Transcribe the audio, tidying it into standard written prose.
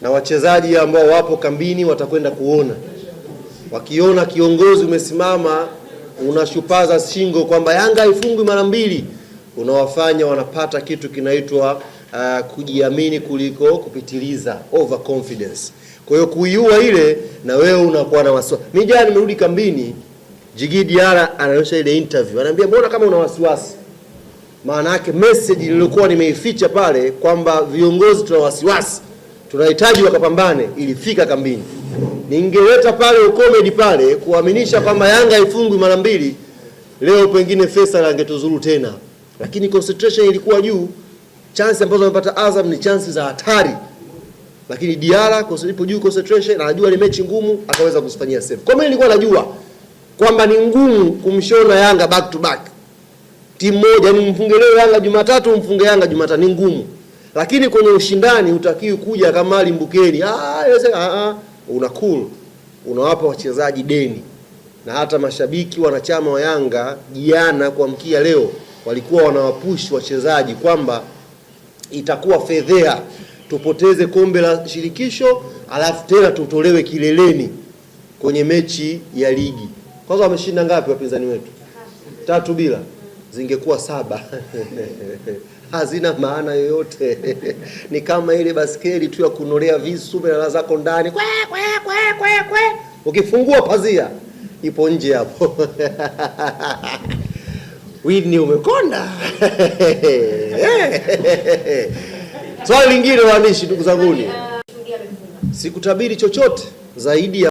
na wachezaji ambao wapo kambini watakwenda kuona. Wakiona kiongozi umesimama unashupaza shingo kwamba Yanga haifungwi mara mbili, unawafanya wanapata kitu kinaitwa kujiamini kuliko kupitiliza, overconfidence. Kwa hiyo kuiua ile na wewe unakuwa na wasiwasi. Mimi jana nimerudi kambini, Djigui Diarra anaonyesha ile interview. Ananiambia mbona kama una wasiwasi? Maana yake message nilikuwa nimeificha pale kwamba viongozi tuna wasiwasi, tunahitaji wakapambane, ilifika kambini. Ningeleta pale comedy pale kuaminisha kwamba Yanga haifungwi mara mbili, leo pengine Faisal angetuzuru tena. Lakini concentration ilikuwa juu. Chance ambazo amepata Azam ni chance za hatari. Lakini Diarra ipo juu concentration, anajua ni mechi ngumu, akaweza kuzifanyia save. Kwa mimi nilikuwa najua kwamba ni ngumu kumshona Yanga back to back. Timu moja ni mfunge leo Yanga Jumatatu, mfunge Yanga Jumatatu, ni ngumu. Lakini kwenye ushindani hutakiwi kuja kama limbukeni. Una cool. Unawapa wachezaji deni. Na hata mashabiki wanachama wa Yanga jana kuamkia leo walikuwa wanawapush wachezaji kwamba itakuwa fedhea tupoteze kombe la shirikisho alafu tena tutolewe kileleni kwenye mechi ya ligi. Kwanza wameshinda ngapi wapinzani wetu? 3-0. Zingekuwa 7. Hazina maana yoyote. Ni kama ile baskeli tu ya kunolea visu na zako ndani. Kwe. Ukifungua pazia ipo nje hapo. Whitney umekonda. Swali lingine waandishi, ndugu zangu, sikutabiri chochote zaidi ya